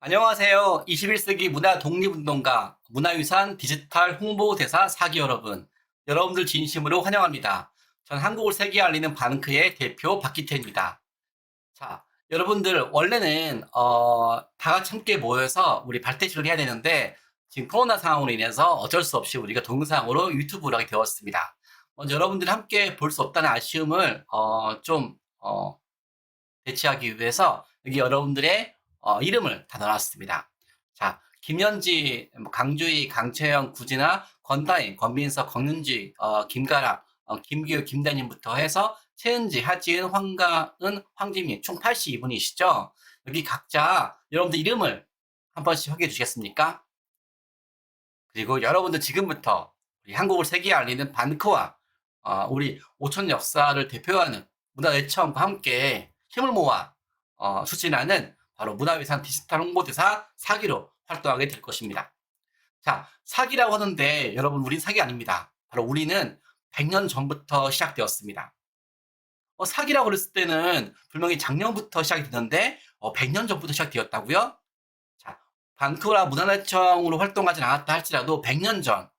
안녕하세요. 21세기 문화 독립운동가, 문화유산 디지털 홍보대사 4기 여러분. 여러분들 진심으로 환영합니다. 전 한국을 세계에 알리는 반크의 대표 박기태입니다. 자, 여러분들 원래는 다 같이 함께 모여서 우리 발대식을 해야 되는데 지금 코로나 상황으로 인해서 어쩔 수 없이 우리가 동영상으로 유튜브를 하게 되었습니다. 먼저 여러분들이 함께 볼 수 없다는 아쉬움을 대체하기 위해서 여기 여러분들의 이름을 다 넣어놨습니다. 자, 김현지, 강주희, 강채영, 구진아, 권다인, 권민석, 권윤지, 김가라, 김기우, 김다님부터 해서 최은지, 하지은, 황가은, 황지민 총 82분이시죠? 여기 각자 여러분들 이름을 한 번씩 확인해 주시겠습니까? 그리고 여러분들 지금부터 우리 한국을 세계에 알리는 반크와 우리 오천 역사를 대표하는 문화예청과 함께 힘을 모아 추진하는 바로 문화유산 디지털 홍보대사 4기로 활동하게 될 것입니다. 자, 사기라고 하는데 여러분 우린 사기 아닙니다. 바로 우리는 100년 전부터 시작되었습니다. 사기라고 그랬을 때는 분명히 작년부터 시작이 되는데 100년 전부터 시작되었다고요? 자, 반크라 문화재청으로 활동하지 않았다 할지라도 100년 전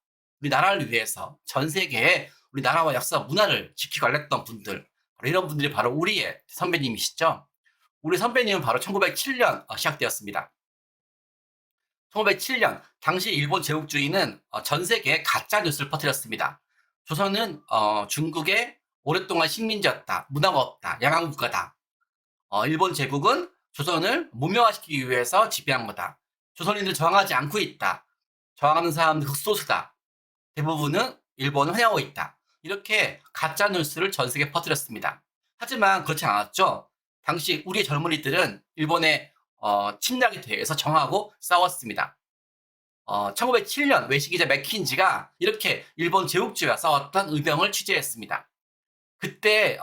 우리나라를 위해서 전 세계에 우리나라와 역사 문화를 지키고 알렸던 분들, 바로 이런 분들이 바로 우리의 선배님이시죠. 우리 선배님은 바로 1907년 시작되었습니다. 1907년 당시 일본 제국주의는 전 세계에 가짜 뉴스를 퍼뜨렸습니다. 조선은 중국의 오랫동안 식민지였다, 문화가 없다, 양한국가다. 일본 제국은 조선을 무명화시키기 위해서 지배한 거다. 조선인들 저항하지 않고 있다. 저항하는 사람들 극소수다. 대부분은 일본을 환영하고 있다. 이렇게 가짜 뉴스를 전 세계에 퍼뜨렸습니다. 하지만 그렇지 않았죠. 당시 우리의 젊은이들은 일본의 침략에 대해서 정하고 싸웠습니다. 1907년 외신기자 맥킨지가 이렇게 일본 제국주의와 싸웠던 의병을 취재했습니다. 그때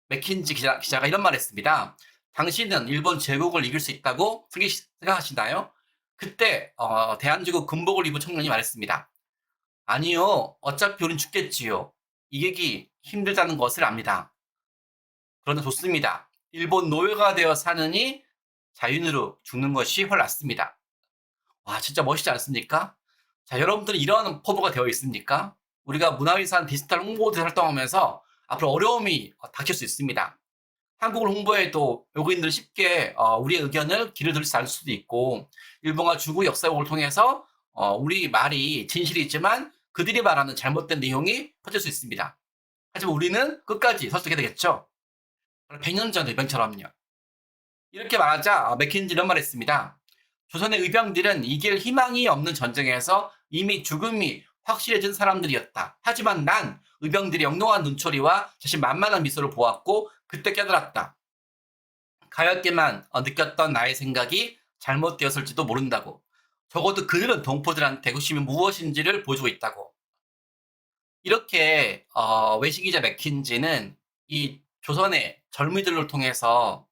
맥킨지 기자가 이런 말을 했습니다. 당신은 일본 제국을 이길 수 있다고 생각하시나요? 그때 대한제국 군복을 입은 청년이 말했습니다. 아니요, 어차피 우린 죽겠지요. 이기기 힘들다는 것을 압니다. 그러나 좋습니다. 일본 노예가 되어 사느니 자윤으로 죽는 것이 훨 낫습니다. 와, 진짜 멋있지 않습니까? 자, 여러분들은 이런 포부가 되어 있습니까? 우리가 문화유산 디지털 홍보대 활동하면서 앞으로 어려움이 닥칠 수 있습니다. 한국을 홍보해도 외국인들은 쉽게 우리의 의견을 귀를 들지 않을 수도 있고, 일본과 중국 역사복을 통해서 우리 말이 진실이지만 그들이 말하는 잘못된 내용이 퍼질 수 있습니다. 하지만 우리는 끝까지 설득해야 되겠죠. 100년 전 의병처럼요. 이렇게 말하자 맥킨지 이런 말을 했습니다. 조선의 의병들은 이길 희망이 없는 전쟁에서 이미 죽음이 확실해진 사람들이었다. 하지만 난 의병들이 영롱한 눈초리와 자신만만한 미소를 보았고 그때 깨달았다. 가볍게만 느꼈던 나의 생각이 잘못되었을지도 모른다고. 적어도 그들은 동포들한테 핵심이 무엇인지를 보여주고 있다고. 이렇게 외신기자 맥킨지는 이 조선의 젊은이들을 통해서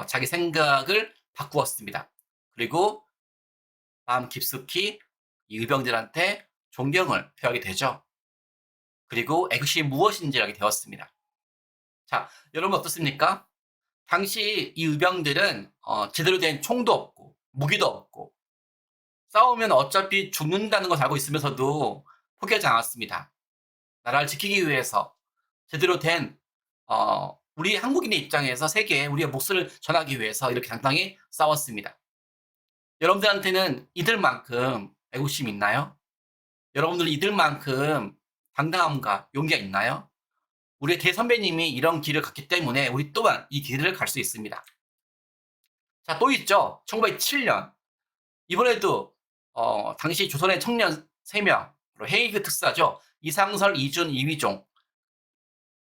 자기 생각을 바꾸었습니다. 그리고 마음 깊숙이 이 의병들한테 존경을 표하게 되죠. 그리고 핵심이 무엇인지 알게 되었습니다. 자, 여러분 어떻습니까? 당시 이 의병들은 제대로 된 총도 없고 무기도 없고 싸우면 어차피 죽는다는 걸 알고 있으면서도 포기하지 않았습니다. 나라를 지키기 위해서 제대로 된 우리 한국인의 입장에서 세계에 우리의 몫을 전하기 위해서 이렇게 당당히 싸웠습니다. 여러분들한테는 이들만큼 애국심이 있나요? 여러분들은 이들만큼 당당함과 용기가 있나요? 우리의 대선배님이 이런 길을 갔기 때문에 우리 또한 이 길을 갈 수 있습니다. 자, 또 있죠. 1907년. 이번에도 당시 조선의 청년 3명, 헤이그 특사죠. 이상설, 이준, 이휘종.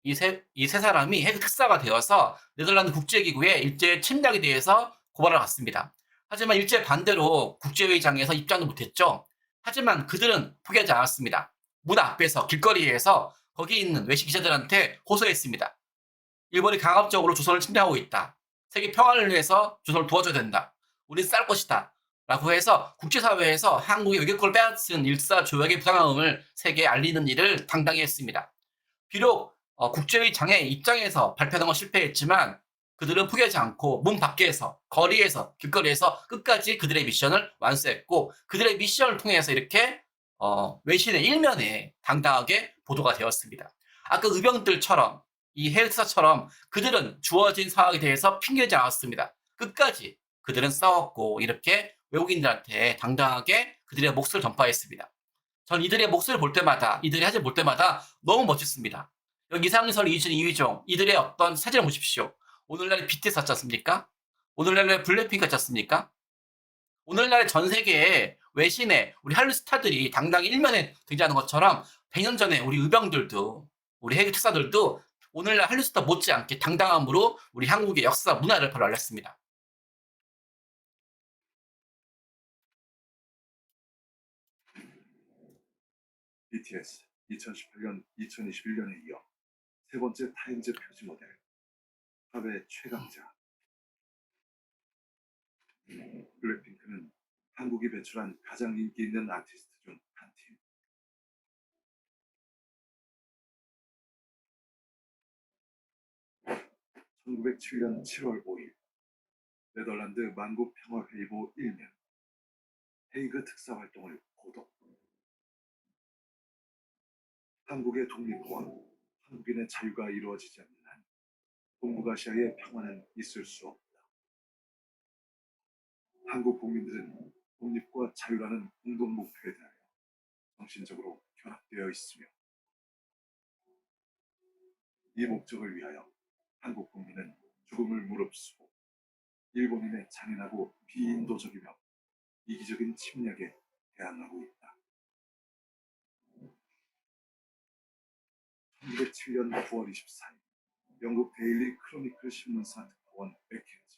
이 세 사람이 헤이그 특사가 되어서 네덜란드 국제기구에 일제 침략에 대해서 고발을 갔습니다. 하지만 일제 반대로 국제회의장에서 입장도 못했죠. 하지만 그들은 포기하지 않았습니다. 문 앞에서 길거리에서 거기 있는 외신 기자들한테 호소했습니다. 일본이 강압적으로 조선을 침략하고 있다. 세계 평화를 위해서 조선을 도와줘야 된다. 우린 쌀 것이다. 라고 해서 국제사회에서 한국의 외교권을 빼앗은 일사조약의 부당함을 세계에 알리는 일을 당당히 했습니다. 비록 국제회의장의 입장에서 발표하는 건 실패했지만 그들은 포기하지 않고 문 밖에서, 거리에서, 길거리에서 끝까지 그들의 미션을 완수했고 그들의 미션을 통해서 이렇게 외신의 일면에 당당하게 보도가 되었습니다. 아까 의병들처럼 이 헤르트사처럼 그들은 주어진 상황에 대해서 핑계지 않았습니다. 끝까지 그들은 싸웠고 이렇게 외국인들한테 당당하게 그들의 몫을 전파했습니다. 전 이들의 몫을 볼 때마다, 이들의 사진을 볼 때마다 너무 멋졌습니다. 여기 이상설, 이준, 이휘종 이들의 어떤 사진을 보십시오. 오늘날의 BTS 같지 않습니까? 오늘날의 블랙핑크 같지 않습니까? 오늘날의 전 세계의 외신에 우리 한류 스타들이 당당히 일면에 등장하는 것처럼 100년 전에 우리 의병들도 우리 해외 특사들도 오늘날 한류 스타 못지않게 당당함으로 우리 한국의 역사 문화를 바로 알렸습니다. BTS 2018년, 2021년에 이어 세 번째 타임즈 표지 모델, 팝의 최강자. 블랙핑크는 한국이 배출한 가장 인기 있는 아티스트 중 한 팀. 1907년 7월 5일, 네덜란드 만국 평화회의보 1면, 헤이그 특사 활동을 고독. 한국의 독립과 한국인의 자유가 이루어지지 않는 한 동북아시아의 평화는 있을 수 없다. 한국 국민들은 독립과 자유라는 공동 목표에 대하여 정신적으로 결합되어 있으며 이 목적을 위하여 한국 국민은 죽음을 무릅쓰고 일본인의 잔인하고 비인도적이며 이기적인 침략에 대항하고 있다. 1907년 9월 24일 영국 데일리 크로니클 신문사 특파원 맥켄지,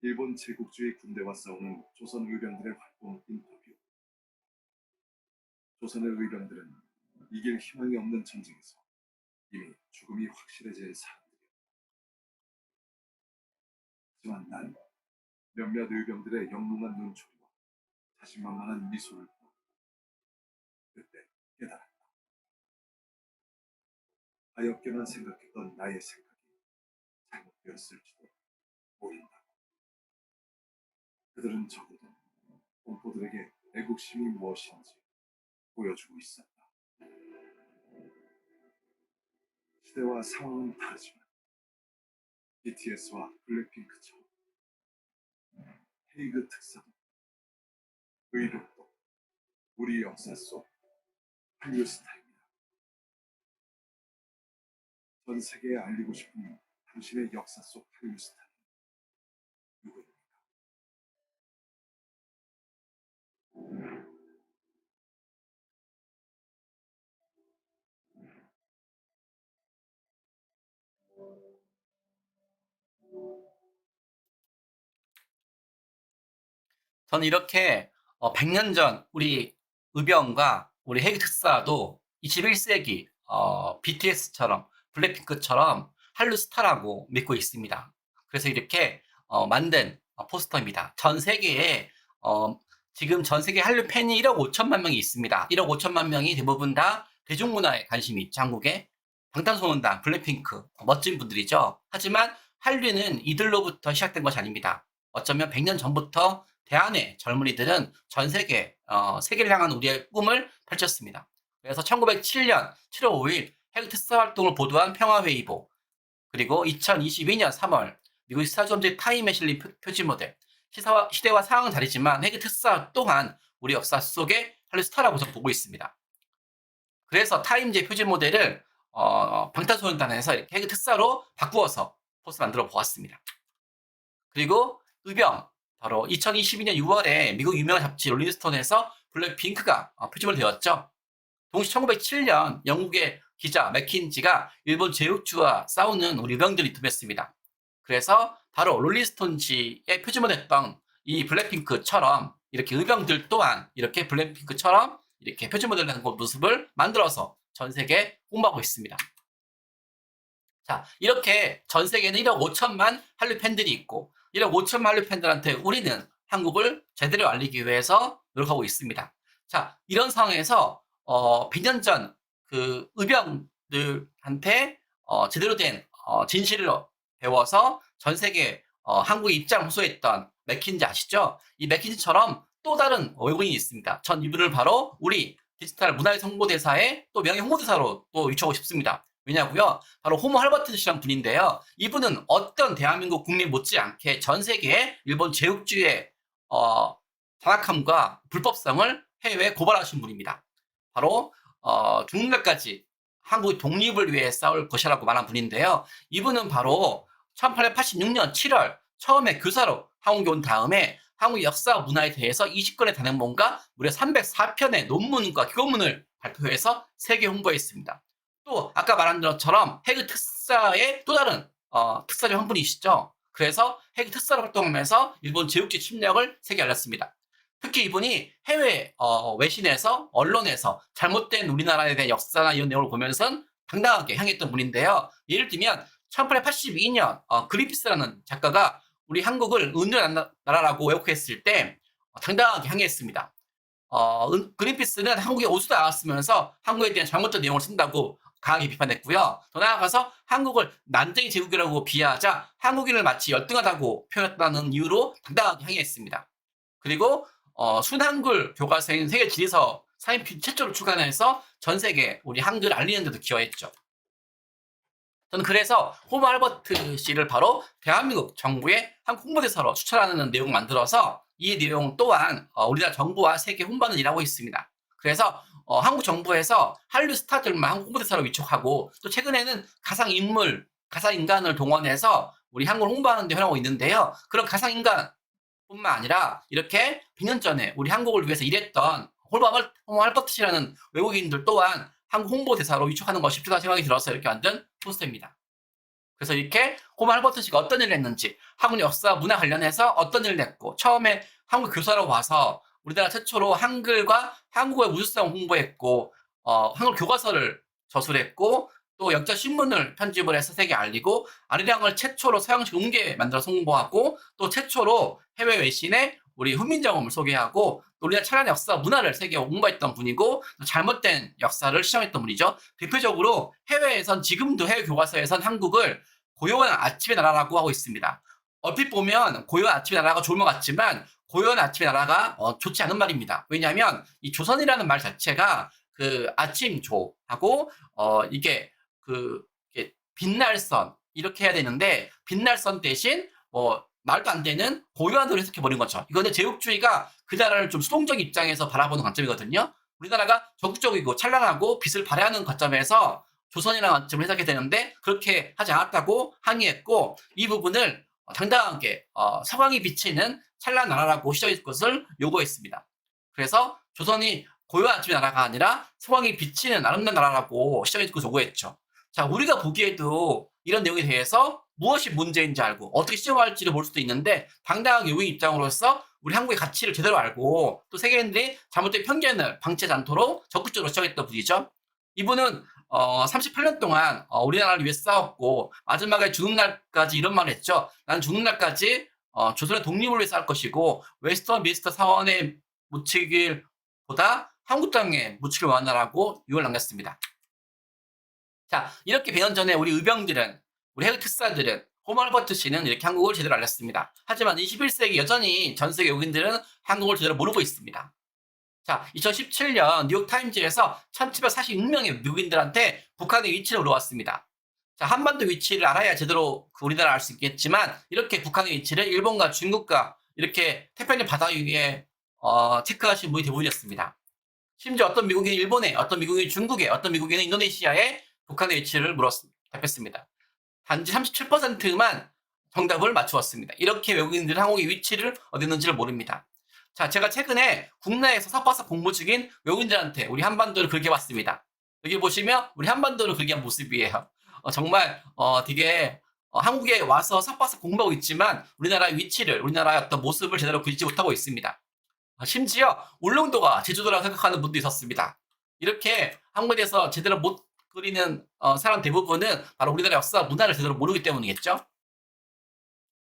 일본 제국주의 군대와 싸우는 조선 의병들의 활동 인터뷰. 조선의 의병들은 이길 희망이 없는 전쟁에서 이미 죽음이 확실해진 사람들이었다. 하지만 난 몇몇 의병들의 영롱한 눈초리와 자신만만한 미소를 보고 그때 깨달았다. 가엾게만 생각했던 나의 생각이 잘못되었을지도 모른다. 그들은 적어도 공포들에게 애국심이 무엇인지 보여주고 있었다. 시대와 상황은 다르지만 BTS와 블랙핑크처럼 헤이그 특사도 의력도 우리 역사 속 한류 스타입니다. 전 세계에 알리고 싶은 당신의 역사 속 한류 스타는 누구입니까? 저는 이렇게 100년 전 우리 의병과 우리 해외 특사도 21세기 BTS처럼 블랙핑크처럼 한류 스타라고 믿고 있습니다. 그래서 이렇게 만든 포스터입니다. 전 세계에 지금 전 세계 한류 팬이 1억 5천만 명이 있습니다. 1억 5천만 명이 대부분 다 대중문화에 관심이 있죠. 한국에 방탄소년단, 블랙핑크 멋진 분들이죠. 하지만 한류는 이들로부터 시작된 것이 아닙니다. 어쩌면 100년 전부터 대한의 젊은이들은 전 세계, 세계를 향한 우리의 꿈을 펼쳤습니다. 그래서 1907년 7월 5일 해외 특사 활동을 보도한 평화회의보, 그리고 2022년 3월 미국 스타즈홈즈 타임에 실린 표지 모델, 시대와 상황은 다르지만 해외 특사 또한 우리 역사 속의 한류 스타라고 저는 보고 있습니다. 그래서 타임즈의 표지 모델을 방탄소년단에서 이렇게 해외 특사로 바꾸어서 포스 만들어 보았습니다. 그리고 의병, 바로 2022년 6월에 미국 유명한 잡지 롤링스톤에서 블랙핑크가 표지모델 되었죠. 동시 1907년 영국의 기자 맥킨지가 일본 제국주와 싸우는 우리 의병들을 인터뷰했습니다. 그래서 바로 롤링스톤지의 표지모델 했던 이 블랙핑크처럼 이렇게 의병들 또한 이렇게 블랙핑크처럼 이렇게 표지모델 하는 모습을 만들어서 전 세계에 홍보하고 있습니다. 자, 이렇게 전 세계에는 1억 5천만 한류 팬들이 있고 1억 5천만 한류 팬들한테 우리는 한국을 제대로 알리기 위해서 노력하고 있습니다. 자, 이런 상황에서 100년 전 그 의병들한테 제대로 된 진실을 배워서 전 세계 한국에 입장을 호소했던 맥킨지 아시죠? 이 맥킨지처럼 또 다른 외국인이 있습니다. 전 이분을 바로 우리 디지털 문화의 홍보대사의 또 명예 홍보대사로 또 유추하고 싶습니다. 왜냐고요? 바로 호모 할버트시라는 분인데요. 이분은 어떤 대한민국 국민 못지않게 전 세계에 일본 제국주의의 장악함과 불법성을 해외에 고발하신 분입니다. 바로 죽는 날까지 한국의 독립을 위해 싸울 것이라고 말한 분인데요. 이분은 바로 1886년 7월 처음에 교사로 한국에 온 다음에 한국 역사 문화에 대해서 20권의 단행본과 무려 304편의 논문과 교문을 발표해서 세계 홍보했습니다. 또 아까 말한 것처럼 해그 특사의 또 다른 특사령 한 분이시죠. 그래서 해그 특사로 활동하면서 일본 제국주의 침략을 세계에 알렸습니다. 특히 이분이 해외 외신에서 언론에서 잘못된 우리나라에 대한 역사나 이런 내용을 보면서 당당하게 향했던 분인데요. 예를 들면 1882년 그린피스라는 작가가 우리 한국을 은둔한 나라라고 왜곡했을 때 당당하게 항의했습니다. 그린피스는 한국에 오지도 않았으면서 한국에 대한 잘못된 내용을 쓴다고 강하게 비판했고요. 더 나아가서 한국을 난쟁이 제국이라고 비하하자 한국인을 마치 열등하다고 표현했다는 이유로 당당하게 항의했습니다. 그리고 순한글 교과서인 세계 지리서 사인필 최초로 출간해서 전 세계 우리 한글을 알리는 데도 기여했죠. 저는 그래서 호모 할버트 씨를 바로 대한민국 정부의 한국 홍보대사로 추천하는 내용을 만들어서 이 내용 또한 우리나라 정부와 세계 홍보하는 일을 하고 있습니다. 그래서 한국 정부에서 한류 스타들만 한국 홍보대사로 위촉하고 또 최근에는 가상인물, 가상인간을 동원해서 우리 한국을 홍보하는 데 활용하고 있는데요. 그런 가상인간 뿐만 아니라 이렇게 100년 전에 우리 한국을 위해서 일했던 호모 할버트 씨라는 외국인들 또한 한국 홍보대사로 위촉하는 것이 필요하다는 생각이 들어서 이렇게 만든 포스터입니다. 그래서 이렇게 호모 할버트 씨가 어떤 일을 했는지, 한국 역사 문화 관련해서 어떤 일을 했고, 처음에 한국 교사로 와서 우리나라 최초로 한글과 한국의 우수성 홍보했고, 한글 교과서를 저술했고, 또 역자 신문을 편집을 해서 세계에 알리고, 아리랑을 최초로 서양식 음계 만들어서 홍보하고, 또 최초로 해외 외신에 우리 훈민정음을 소개하고, 또 우리나라 찬란한 역사 문화를 세계에 홍보했던 분이고, 잘못된 역사를 시정했던 분이죠. 대표적으로 해외에선 지금도 해외 교과서에선 한국을 고요한 아침의 나라라고 하고 있습니다. 얼핏 보면 고요한 아침의 나라가 좋은 것 같지만 고요한 아침의 나라가 좋지 않은 말입니다. 왜냐하면 이 조선이라는 말 자체가 그 아침조하고 이게 이게 빛날선 이렇게 해야 되는데 빛날선 대신 말도 안 되는 고요한으로 해석해 버린 거죠. 이거는 제국주의가 그 나라를 좀 수동적 입장에서 바라보는 관점이거든요. 우리나라가 적극적이고 찬란하고 빛을 발휘하는 관점에서 조선이라는 관점을 해석해야 되는데 그렇게 하지 않았다고 항의했고 이 부분을 당당하게 서광이 비치는 찬란한 나라라고 시정할 것을 요구했습니다. 그래서 조선이 고요한 아침의 나라가 아니라 서광이 비치는 아름다운 나라라고 시정할 것을 요구했죠. 자, 우리가 보기에도 이런 내용에 대해서 무엇이 문제인지 알고 어떻게 시정할지를 볼 수도 있는데 당당하게 외국인 입장으로서 우리 한국의 가치를 제대로 알고 또 세계인들이 잘못된 편견을 방치하지 않도록 적극적으로 시정했던 분이죠. 이분은 38년 동안 우리나라를 위해 싸웠고 마지막에 죽는 날까지 이런 말을 했죠. 나는 죽는 날까지 조선의 독립을 위해 싸울 것이고 웨스터 미스터 사원에 묻히길 보다 한국 땅에 묻히길 원한다라고 유언을 남겼습니다. 자, 이렇게 100년 전에 우리 의병들은 우리 해외 특사들은 호모 할버트 씨는 이렇게 한국을 제대로 알렸습니다. 하지만 21세기 여전히 전 세계 외국인들은 한국을 제대로 모르고 있습니다. 자, 2017년 뉴욕타임즈에서 1746명의 미국인들한테 북한의 위치를 물어봤습니다. 자, 한반도 위치를 알아야 제대로 우리나라 알 수 있겠지만 이렇게 북한의 위치를 일본과 중국과 이렇게 태평양 바다 위에 체크하신 분이 대부분이었습니다. 심지어 어떤 미국인이 일본에, 어떤 미국인이 중국에, 어떤 미국인은 인도네시아에 북한의 위치를 답했습니다. 단지 37%만 정답을 맞추었습니다. 이렇게 외국인들은 한국의 위치를 어디 있는지를 모릅니다. 자, 제가 최근에 국내에서 석박사 공부 중인 외국인들한테 우리 한반도를 긁어봤습니다. 여기 보시면 우리 한반도를 긁어한 모습이에요. 정말 되게 한국에 와서 석박사 공부하고 있지만 우리나라의 위치를, 우리나라의 어떤 모습을 제대로 그리지 못하고 있습니다. 심지어 울릉도가 제주도라고 생각하는 분도 있었습니다. 이렇게 한국에 대해서 제대로 못 그리는 사람 대부분은 바로 우리나라 역사 문화를 제대로 모르기 때문이겠죠.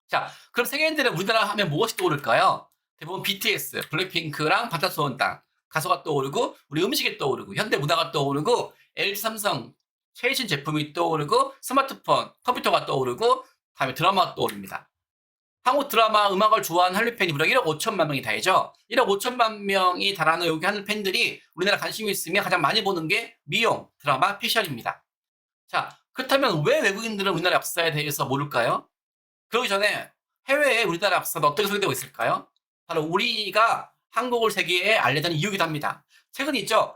자, 그럼 세계인들은 우리나라 하면 무엇이 떠오를까요? 대부분 BTS, 블랙핑크랑 방탄소년단 가수가 떠오르고 우리 음식이 떠오르고 현대 문화가 떠오르고 LG 삼성 최신 제품이 떠오르고 스마트폰, 컴퓨터가 떠오르고 다음에 드라마가 떠오릅니다. 한국 드라마 음악을 좋아하는 한류 팬이 무려 1억 5천만 명이 달하죠. 1억 5천만 명이 달하는 여기 한류 팬들이 우리나라 관심이 있으면 가장 많이 보는 게 미용, 드라마, 패션입니다. 자, 그렇다면 왜 외국인들은 우리나라 역사에 대해서 모를까요? 그러기 전에 해외에 우리나라 역사는 어떻게 소개되고 있을까요? 바로 우리가 한국을 세계에 알려는 이유이기도 합니다. 최근 있죠.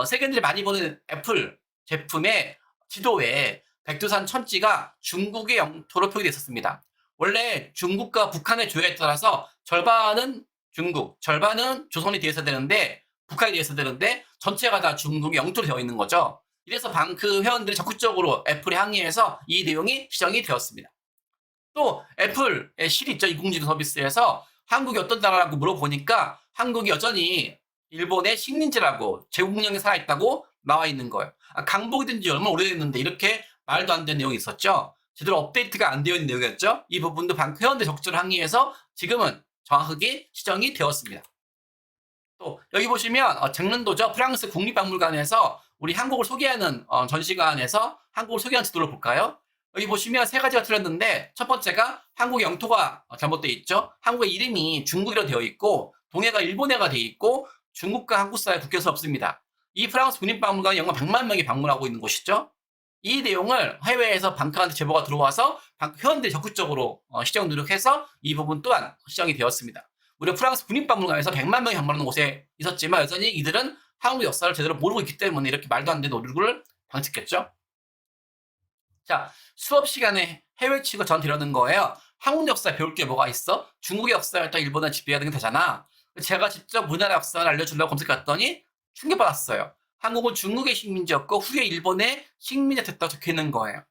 세계인들이 많이 보는 애플 제품의 지도에 백두산 천지가 중국의 영토로 표기되어 있었습니다. 원래 중국과 북한의 조약에 따라서 절반은 중국, 절반은 조선이 되어 있어야 되는데 북한이 되어 있어야 되는데 전체가 다 중국의 영토로 되어 있는 거죠. 이래서 그 회원들이 적극적으로 애플에 항의해서 이 내용이 시정이 되었습니다. 또 애플의 실 있죠. 인공지능 서비스에서 한국이 어떤 나라라고 물어보니까 한국이 여전히 일본의 식민지라고 제국령에 살아있다고 나와 있는 거예요. 강복이 된 지 얼마나 오래됐는데 이렇게 말도 안 되는 내용이 있었죠. 제대로 업데이트가 안 되어 있는 내용이었죠. 이 부분도 회원들 적절히 항의해서 지금은 정확하게 시정이 되었습니다. 또 여기 보시면 잭른도죠. 프랑스 국립박물관에서 우리 한국을 소개하는 전시관에서 한국을 소개하는 지도를 볼까요? 여기 보시면 세 가지가 틀렸는데 첫 번째가 한국의 영토가 잘못되어 있죠. 한국의 이름이 중국이라고 되어 있고 동해가 일본해가 되어 있고 중국과 한국 사이 국경선 없습니다. 이 프랑스 국립박물관이 연간 100만 명이 방문하고 있는 곳이죠. 이 내용을 해외에서 방크한테 제보가 들어와서 회원들이 적극적으로 시정 노력해서 이 부분 또한 시정이 되었습니다. 무려 프랑스 국립박물관에서 100만 명이 방문하는 곳에 있었지만 여전히 이들은 한국 역사를 제대로 모르고 있기 때문에 이렇게 말도 안 되는 오류를 방치했겠죠. 자, 수업 시간에 해외 취급 전 드려는 거예요. 한국 역사 배울 게 뭐가 있어? 중국의 역사였다 일본을 지배하는 게 되잖아. 제가 직접 우리나라 역사를 알려주려고 검색했더니 충격받았어요. 한국은 중국의 식민지였고 후에 일본의 식민지 됐다고 적혀 있는 거예요.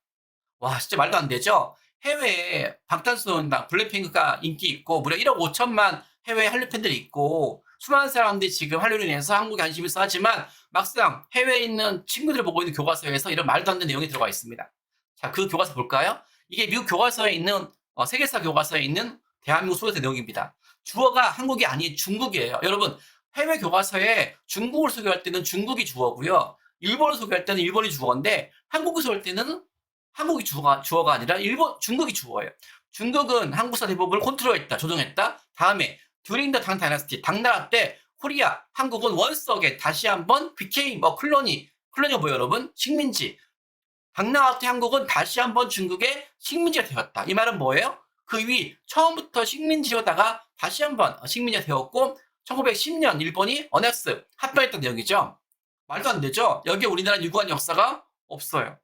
와, 진짜 말도 안 되죠? 해외에 방탄소년단, 블랙핑크가 인기 있고 무려 1억 5천만 해외 한류 팬들이 있고 수많은 사람들이 지금 한류로 인해서 한국에 관심이 있어 하지만 막상 해외에 있는 친구들을 보고 있는 교과서에서 이런 말도 안 되는 내용이 들어가 있습니다. 자, 그 교과서 볼까요? 이게 미국 교과서에 있는 세계사 교과서에 있는 대한민국 소개서 내용입니다. 주어가 한국이 아닌 중국이에요. 여러분, 해외 교과서에 중국을 소개할 때는 중국이 주어고요. 일본을 소개할 때는 일본이 주어인데 한국을 소개할 때는 한국이 주어가 아니라 중국이 주어예요. 중국은 한국사 대부분을 컨트롤했다, 조정했다. 다음에 듀링 더 당 다이너스티, 당나라 때 코리아, 한국은 원석에 다시 한번 became 콜로니가 뭐예요, 여러분? 식민지. 당나라 때 한국은 다시 한번 중국의 식민지가 되었다. 이 말은 뭐예요? 그 위 처음부터 식민지였다가 다시 한번 식민지가 되었고 1910년 일본이 어넥스 합병했던 내용이죠. 말도 안 되죠. 여기에 우리나라 유구한 역사가 없어요.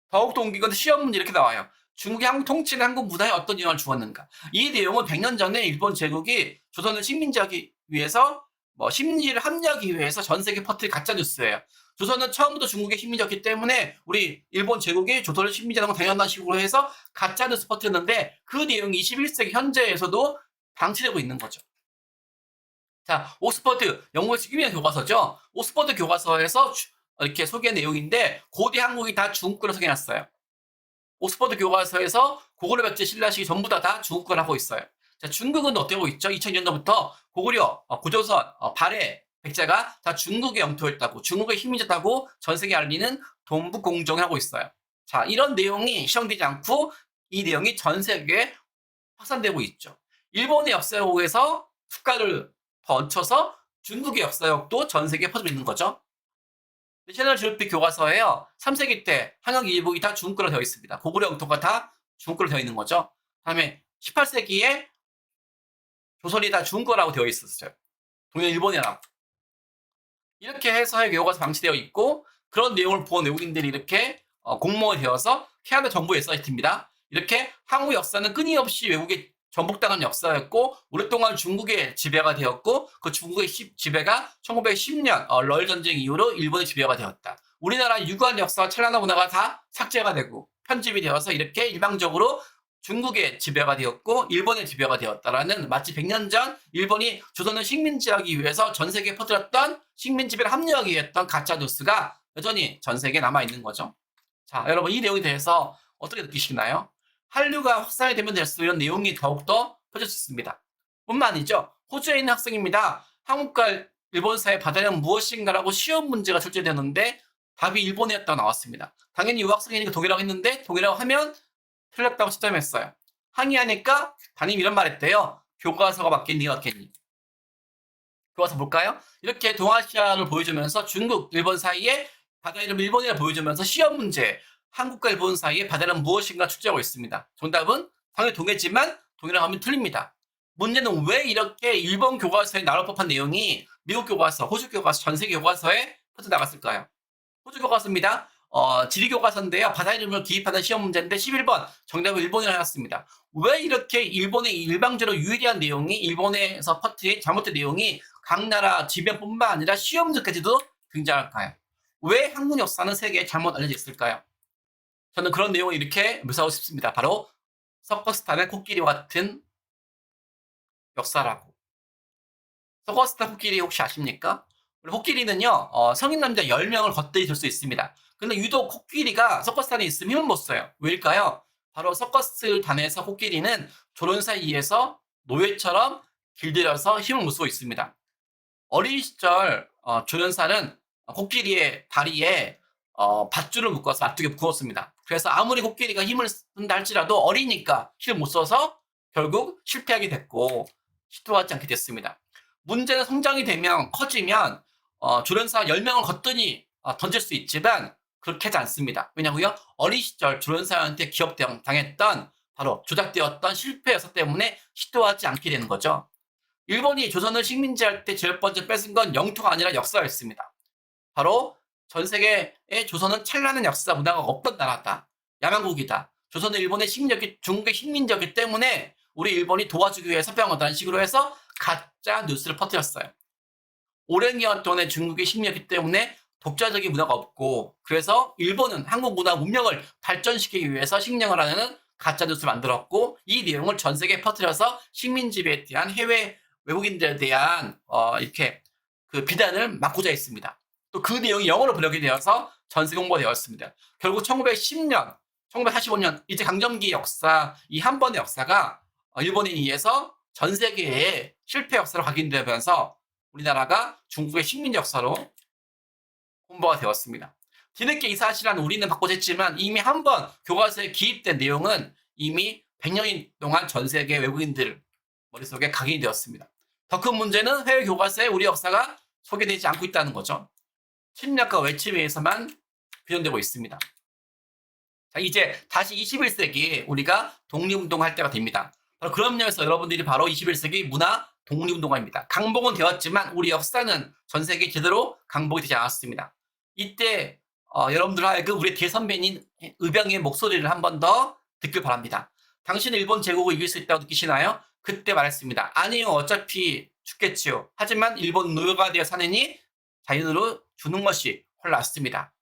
더욱더 옮긴 건 시험 문제 이렇게 나와요. 중국이 한국 통치는 한국 문화에 어떤 영향을 주었는가. 이 내용은 100년 전에 일본 제국이 조선을 식민지하기 위해서 식민지를 합리하기 위해서 전 세계에 퍼뜨린 가짜 뉴스예요. 조선은 처음부터 중국의 식민지였기 때문에 우리 일본 제국이 조선을 식민지하는 건 당연한 식으로 해서 가짜 뉴스 퍼뜨렸는데 그 내용이 21세기 현재에서도 방치되고 있는 거죠. 자, 옥스퍼드 영국에서 유명한 교과서죠. 옥스퍼드 교과서에서 이렇게 소개한 내용인데 고대 한국이 다 중국어로 소개해놨어요. 옥스퍼드 교과서에서 고구려 백제 신라시기 전부 다 중국어를 하고 있어요. 자, 중국은 어떻게 하고 있죠? 2000년도부터 고구려, 고조선, 발해, 백제가 다 중국의 영토였다고 중국의 힘이었다고 전 세계에 알리는 동북공정을 하고 있어요. 자, 이런 내용이 시정되지 않고 이 내용이 전 세계에 확산되고 있죠. 일본의 역사역에서 숟가락을 더 얹혀서 중국의 역사역도 전 세계에 퍼지고 있는 거죠. 채널 지오피 교과서에요. 3세기 때 한국 일북이 다 중국어로 되어 있습니다. 고구려 영토가 다 중국어로 되어 있는 거죠. 다음에 18세기에 조선이 다 중국어라고 되어 있었어요. 동양 일본이라고. 이렇게 해서 해외 교과서 방치되어 있고 그런 내용을 본 외국인들이 이렇게 공무원이 되어서 캐나다 정부 웹사이트입니다. 이렇게 한국 역사는 끊임없이 외국에 전복당한 역사였고 오랫동안 중국의 지배가 되었고 그 중국의 지배가 1910년 러일 전쟁 이후로 일본의 지배가 되었다. 우리나라 유구한 역사와 찬란한 문화가 다 삭제가 되고 편집이 되어서 이렇게 일방적으로 중국의 지배가 되었고 일본의 지배가 되었다라는 마치 100년 전 일본이 조선을 식민지하기 위해서 전 세계에 퍼뜨렸던 식민지배를 합리화하기 위해 했던 가짜 뉴스가 여전히 전 세계에 남아있는 거죠. 자, 여러분 이 내용에 대해서 어떻게 느끼시나요? 한류가 확산이 되면 될수록 이런 내용이 더욱더 퍼졌습니다. 뿐만 아니죠. 호주에 있는 학생입니다. 한국과 일본사이의 바다는 무엇인가라고 시험 문제가 출제되는데 답이 일본이었다고 나왔습니다. 당연히 유학생이니까 독일어라고 했는데 독일어라고 하면 틀렸다고 지점했어요. 항의하니까 담임이 이런 말 했대요. 교과서가 맞겠니, 어떻겠니? 교과서 볼까요? 이렇게 동아시아를 보여주면서 중국, 일본 사이에 바다 이름 일본이라 보여주면서 시험 문제, 한국과 일본 사이에 바다는 무엇인가 출제하고 있습니다. 정답은 당연히 동해지만 동해라고 하면 틀립니다. 문제는 왜 이렇게 일본 교과서에 나올 법한 내용이 미국 교과서, 호주 교과서, 전 세계 교과서에 퍼져나갔을까요? 호주 교과서입니다. 지리 교과서인데요. 바다 이름을 기입하는 시험 문제인데 11번 정답은 일본이라 하였습니다. 왜 이렇게 일본의 일방적으로 유리한 내용이 일본에서 퍼트린 잘못된 내용이 각 나라 지변뿐만 아니라 시험 문제까지도 등장할까요? 왜 한국 역사는 세계에 잘못 알려져 있을까요? 저는 그런 내용을 이렇게 묘사하고 싶습니다. 바로 서커스탄의 코끼리와 같은 역사라고. 서커스탄 코끼리 혹시 아십니까? 우리 코끼리는요, 성인 남자 10명을 걷들이 들 수 있습니다. 근데 유독 코끼리가 서커스단에 있으면 힘을 못 써요. 왜일까요? 바로 서커스단에서 코끼리는 조련사 위에서 노예처럼 길들여서 힘을 못 쓰고 있습니다. 어린 시절 조련사는 코끼리의 다리에 밧줄을 묶어서 앞쪽에 부었습니다. 그래서 아무리 코끼리가 힘을 쓴다 할지라도 어리니까 힘을 못 써서 결국 실패하게 됐고 시도하지 않게 됐습니다. 문제는 성장이 되면 커지면 조련사 10명을 걷더니 던질 수 있지만 그렇게 하지 않습니다. 왜냐고요? 어린 시절 조련사한테 기억당했던 바로 조작되었던 실패 역사 때문에 시도하지 않게 되는 거죠. 일본이 조선을 식민지할 때 제일 먼저 뺏은 건 영토가 아니라 역사였습니다. 바로 전 세계에 조선은 찬란한 역사 문화가 없던 나라다. 야만국이다. 조선은 일본의 식민지였기, 중국의 식민지였기 때문에 우리 일본이 도와주기 위해 서병하다는 식으로 해서 가짜 뉴스를 퍼뜨렸어요. 오랜 기간 동안에 중국의 식민지였기 때문에 독자적인 문화가 없고 그래서 일본은 한국 문화 문명을 발전시키기 위해서 식량을 하는 가짜 뉴스를 만들었고 이 내용을 전 세계에 퍼뜨려서 식민 지배에 대한 해외 외국인들에 대한 이렇게 그 비난을 막고자 했습니다. 또 그 내용이 영어로 번역이 되어서 전 세계 홍보가 되었습니다. 결국 1910년, 1945년 이제 강점기 역사 이 한 번의 역사가 일본에 의해서 전 세계의 실패 역사로 각인되면서 우리나라가 중국의 식민 역사로 홍보가 되었습니다. 뒤늦게 이 사실은 우리는 바꿔 했지만 이미 한 번 교과서에 기입된 내용은 이미 100년 동안 전 세계 외국인들 머릿속에 각인이 되었습니다. 더 큰 문제는 해외 교과서에 우리 역사가 소개되지 않고 있다는 거죠. 침략과 외침에 의해서만 표현되고 있습니다. 자, 이제 다시 21세기 우리가 독립운동할 때가 됩니다. 바로 그런 면에서 여러분들이 바로 21세기 문화 독립운동가입니다. 강복은 되었지만 우리 역사는 전 세계에 제대로 강복이 되지 않았습니다. 이때 여러분들 하여금 우리 대선배님 의병의 목소리를 한 번 더 듣길 바랍니다. 당신은 일본 제국을 이길 수 있다고 느끼시나요? 그때 말했습니다. 아니요, 어차피 죽겠지요. 하지만 일본 노예가 되어 사느니 자연으로 주는 것이 훨 낫습니다.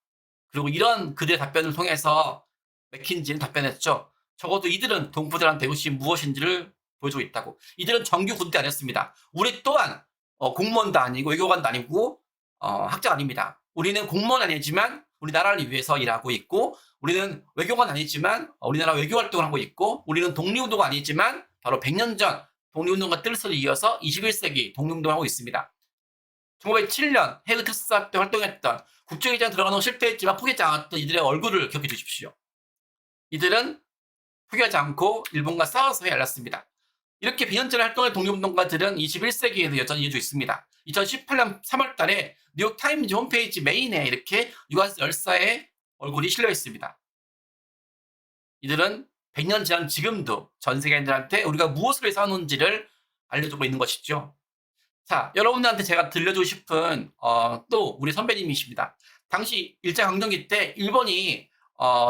그리고 이런 그들의 답변을 통해서 맥킨지는 답변했죠. 적어도 이들은 동포들한테 이것이 무엇인지를 보여주고 있다고. 이들은 정규 군대 아니었습니다. 우리 또한 공무원도 아니고 외교관도 아니고 학자가 아닙니다. 우리는 공무원 아니지만 우리나라를 위해서 일하고 있고 우리는 외교관 아니지만 우리나라 외교 활동을 하고 있고 우리는 독립운동가 아니지만 바로 100년 전 독립운동가 뜻을 이어서 21세기 독립운동을 하고 있습니다. 1907년 해외 특수사 때 활동했던 국정회장 들어가는 건 실패했지만 포기하지 않았던 이들의 얼굴을 기억해 주십시오. 이들은 포기하지 않고 일본과 싸워서 열렸습니다. 이렇게 100년 전에 활동한 독립운동가들은 21세기에도 여전히 이어지고 있습니다. 2018년 3월 달에 뉴욕 타임즈 홈페이지 메인에 이렇게 유아스 열사의 얼굴이 실려 있습니다. 이들은 100년 지난 지금도 전 세계인들한테 우리가 무엇을 위해서 하는지를 알려주고 있는 것이죠. 자, 여러분들한테 제가 들려주고 싶은 또 우리 선배님이십니다. 당시 일제강점기 때 일본이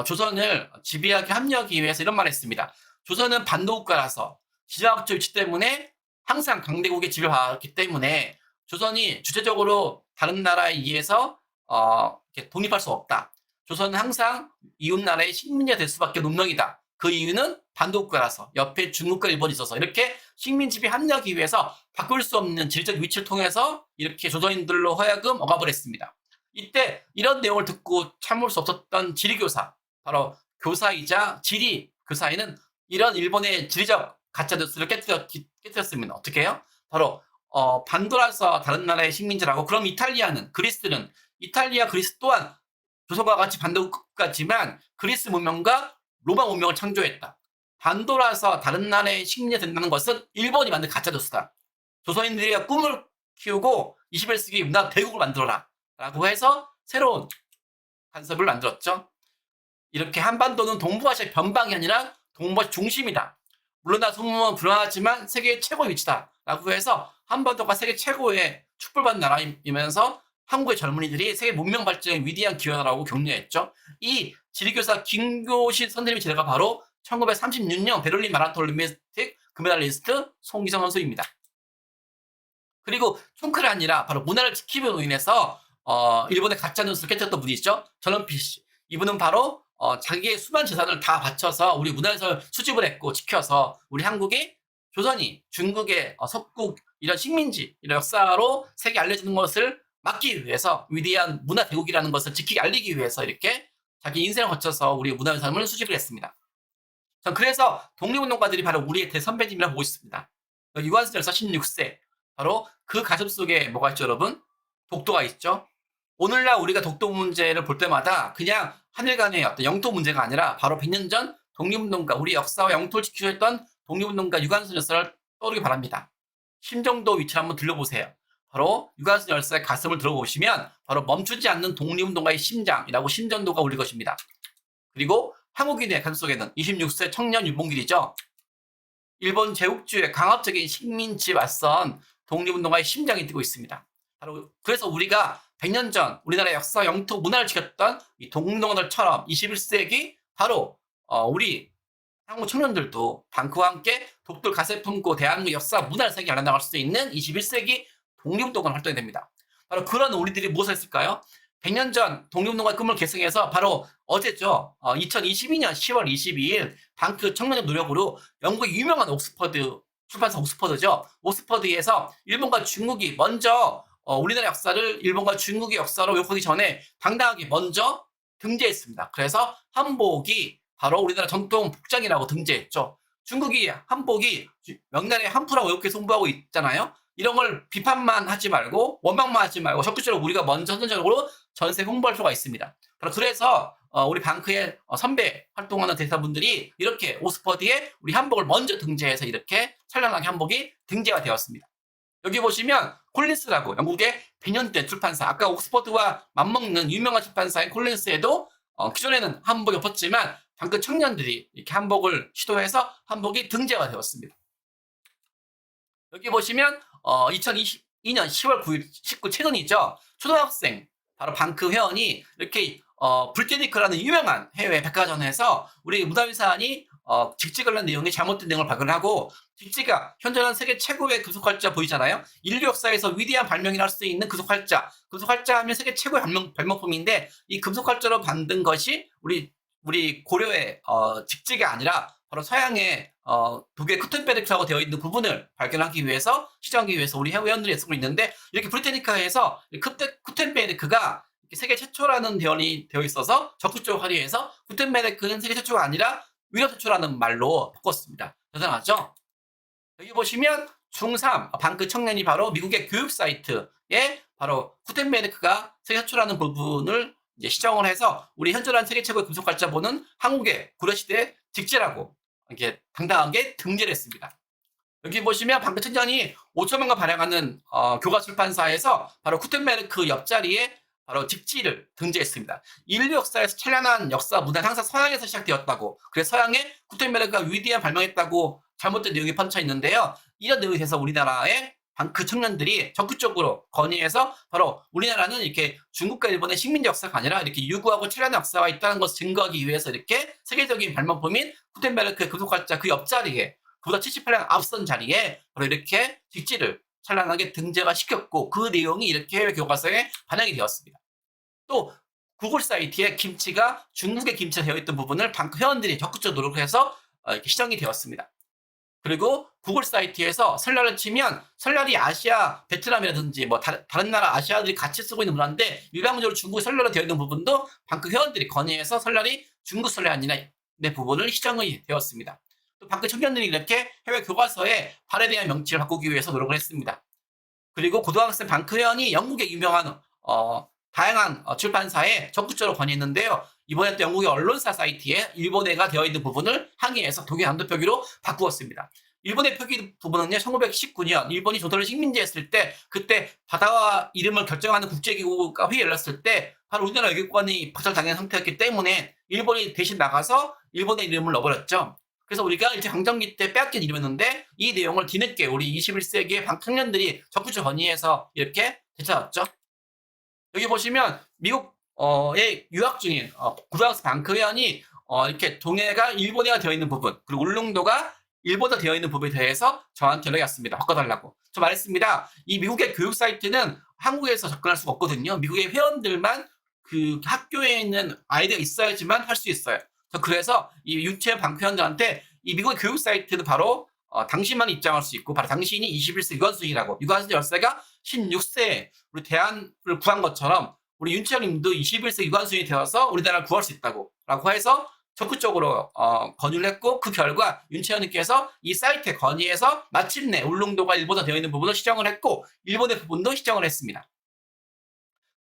조선을 지배하게 합류하기 위해서 이런 말을 했습니다. 조선은 반도국가라서 지정학적 위치 때문에 항상 강대국의 지배를 받았기 때문에 조선이 주체적으로 다른 나라에 의해서 이렇게 독립할 수 없다. 조선은 항상 이웃나라의 식민지가 될 수밖에 없는 운명이다. 그 이유는 반도국가라서 옆에 중국과 일본이 있어서 이렇게 식민 지배 합류하기 위해서 바꿀 수 없는 지리적 위치를 통해서 이렇게 조선인들로 하여금 억압을 했습니다. 이때 이런 내용을 듣고 참을 수 없었던 지리교사, 바로 교사이자 지리 교사에는 이런 일본의 지리적 가짜 뉴스를 깨뜨렸습니다. 어떻게 해요? 바로 반도라서 다른 나라의 식민지라고. 그럼 이탈리아는, 그리스는, 이탈리아, 그리스 또한 조선과 같이 반도국가지만 그리스 문명과 로마 문명을 창조했다. 반도라서 다른 나라의 식민지 된다는 것은 일본이 만든 가짜뉴스다. 조선인들이 꿈을 키우고 21세기 문화 대국을 만들어라 라고 해서 새로운 간섭을 만들었죠. 이렇게 한반도는 동북아시아 변방이 아니라 동북아시아 중심이다. 물러나 소문은 불안하지만 세계 최고의 위치다 라고 해서 한반도가 세계 최고의 축복받는 나라이면서 한국의 젊은이들이 세계 문명 발전에 위대한 기여라고 격려했죠. 이 지리교사 김교신 선생님의 제자가 바로 1936년 베를린 마라톤 올림픽 금메달리스트 송기성 선수입니다. 그리고 총칼이 아니라 바로 문화를 지킴으로 인해서 일본의 가짜뉴스를 깨뜨렸던 분이죠. 전원필 씨. 이분은 바로 자기의 수많은 재산을 다 바쳐서 우리 문화에서 수집을 했고 지켜서 우리 한국이 조선이 중국의 석국 이런 식민지 이런 역사로 세계에 알려지는 것을 막기 위해서 위대한 문화 대국이라는 것을 지키게 알리기 위해서 이렇게 자기 인생을 거쳐서 우리 문화의 삶을 수집을 했습니다. 전 그래서 독립운동가들이 바로 우리의 대선배님이라고 보고 있습니다. 유한순 열사 16세 바로 그 가슴 속에 뭐가 있죠, 여러분? 독도가 있죠. 오늘날 우리가 독도 문제를 볼 때마다 그냥 하늘 간의 어떤 영토 문제가 아니라 바로 100년 전 독립운동가, 우리 역사와 영토를 지키셨던 독립운동가 유한순 열사를 떠오르기 바랍니다. 심정도 위치를 한번 들려보세요. 바로 유한순 열사의 가슴을 들어보시면 바로 멈추지 않는 독립운동가의 심장이라고 심전도가 울릴 것입니다. 그리고 한국인의 가슴 속에는 26세 청년 윤봉길이죠. 일본 제국주의의 강압적인 식민지에 맞선 독립운동가의 심장이 뛰고 있습니다. 바로 그래서 우리가 100년 전 우리나라의 역사, 영토, 문화를 지켰던 이 독립운동가들처럼 21세기 바로 우리 한국 청년들도 방크와 함께 독도를 가슴에 품고 대한민국 역사, 문화를 세계에 알려나갈 수 있는 21세기 독립운동가 활동이 됩니다. 바로 그런 우리들이 무엇을 했을까요? 100년 전 독립운동가 꿈을 계승해서 바로 어제죠. 2022년 10월 22일 방크 청년의 노력으로 영국의 유명한 옥스퍼드 출판사 옥스퍼드죠. 옥스퍼드에서 일본과 중국이 먼저 우리나라 역사를 일본과 중국의 역사로 왜곡하기 전에 당당하게 먼저 등재했습니다. 그래서 한복이 바로 우리나라 전통 복장이라고 등재했죠. 중국이 한복이 명나라의 한푸라고 이렇게 송부하고 있잖아요. 이런 걸 비판만 하지 말고 원망만 하지 말고 적극적으로 우리가 먼저 선전적으로 전세 홍보할 필요가 있습니다. 그래서 우리 방크의 선배 활동하는 대사분들이 이렇게 옥스퍼드에 우리 한복을 먼저 등재해서 이렇게 찬란하게 한복이 등재가 되었습니다. 여기 보시면 콜린스라고 영국의 100년대 출판사, 아까 옥스퍼드와 맞먹는 유명한 출판사인 콜린스에도 기존에는 한복이 없었지만 방크 청년들이 이렇게 한복을 시도해서 한복이 등재가 되었습니다. 여기 보시면 2022년 10월 9일 19 최근이죠. 초등학생 바로 방크 회원이 이렇게 불테니크라는 유명한 해외 백화점에서 우리 문화유산이 직지 관련 내용이 잘못된 내용을 발견하고 직지가 현존한 세계 최고의 금속활자 보이잖아요. 인류 역사에서 위대한 발명이라 할 수 있는 금속활자. 금속활자 하면 세계 최고의 발명품인데 이 금속활자로 만든 것이 우리 고려의 직지가 아니라 바로 서양의 독일 쿠텐베르크라고 되어 있는 부분을 발견하기 위해서 시정하기 위해서 우리 회원들이 애쓰고 있는데 이렇게 브리테니카에서 쿠텐베르크가 세계 최초라는 대언이 되어 있어서 적극적으로 활용해서 구텐베르크는 세계 최초가 아니라 유럽 최초라는 말로 바꿨습니다. 대단하죠? 여기 보시면 중3 방크 청년이 바로 미국의 교육 사이트에 바로 구텐베르크가 세계 최초라는 부분을 이제 시정을 해서 우리 현존한 세계 최고의 금속활자본은 한국의 고려시대 직지라고 이렇게 당당하게 등재를 했습니다. 여기 보시면 방크 청년이 5천만과 발행하는 교과 출판사에서 바로 구텐베르크 옆자리에 바로 직지를 등재했습니다. 인류 역사에서 찬란한 역사 문화는 항상 서양에서 시작되었다고, 그래서 서양에 구텐베르크가 위대한 발명했다고 잘못된 내용이 펀쳐 있는데요. 이런 내용에 대해서 우리나라의 방크 청년들이 적극적으로 건의해서 바로 우리나라는 이렇게 중국과 일본의 식민지 역사가 아니라 이렇게 유구하고 찬란한 역사가 있다는 것을 증거하기 위해서 이렇게 세계적인 발명품인 구텐베르크의 금속활자 그 옆자리에 그보다 78년 앞선 자리에 바로 이렇게 직지를 찬란하게 등재가 시켰고 그 내용이 이렇게 해외 교과서에 반영이 되었습니다. 또 구글 사이트에 김치가 중국의 김치가 되어 있던 부분을 방크 회원들이 적극적으로 노력해서 이렇게 시정이 되었습니다. 그리고 구글 사이트에서 설날을 치면 설날이 아시아, 베트남이라든지 뭐 다른 나라 아시아들이 같이 쓰고 있는 문화인데 일반적으로 중국 설날로 되어 있는 부분도 방크 회원들이 건의해서 설날이 중국 설날이 아니라 내 부분을 시정이 되었습니다. 또 방크 청년들이 이렇게 해외 교과서에 발에 대한 명칭을 바꾸기 위해서 노력을 했습니다. 그리고 고등학생 방크 회원이 영국의 유명한 다양한 출판사에 적극적으로 건의했는데요. 이번에 또 영국의 언론사 사이트에 일본어가 되어 있는 부분을 항의해서 독일 한도 표기로 바꾸었습니다. 일본의 표기 부분은요, 1919년 일본이 조선을 식민지했을 때, 그때 바다와 이름을 결정하는 국제기구가 회의 열렸을 때 바로 우리나라 외교관이 박살당한 상태였기 때문에 일본이 대신 나가서 일본의 이름을 넣어버렸죠. 그래서 우리가 일제강점기 때 빼앗긴 이름이었는데 이 내용을 뒤늦게 우리 21세기의 청년들이 적극적으로 건의해서 이렇게 되찾았죠. 여기 보시면 미국의 유학 중인 구르항스 방크현이 이렇게 동해가 일본어가 되어 있는 부분, 그리고 울릉도가 일본어 되어 있는 부분에 대해서 저한테 연락이 왔습니다. 바꿔달라고. 저 말했습니다. 이 미국의 교육 사이트는 한국에서 접근할 수가 없거든요. 미국의 회원들만 그 학교에 있는 아이디가 있어야지만 할 수 있어요. 그래서 이 유채 방크현들한테 이 미국의 교육 사이트는 바로 당신만 입장할 수 있고, 바로 당신이 21세 유관순이라고, 유관순 열쇠가 16세 우리 대안을 구한 것처럼 우리 윤채영님도 21세 유관순이 되어서 우리나라를 구할 수 있다고 라고 해서 적극적으로 건의를 했고, 그 결과 윤채영님께서 이 사이트에 건의해서 마침내 울릉도가 일본어 되어 있는 부분을 시정을 했고, 일본의 부분도 시정을 했습니다.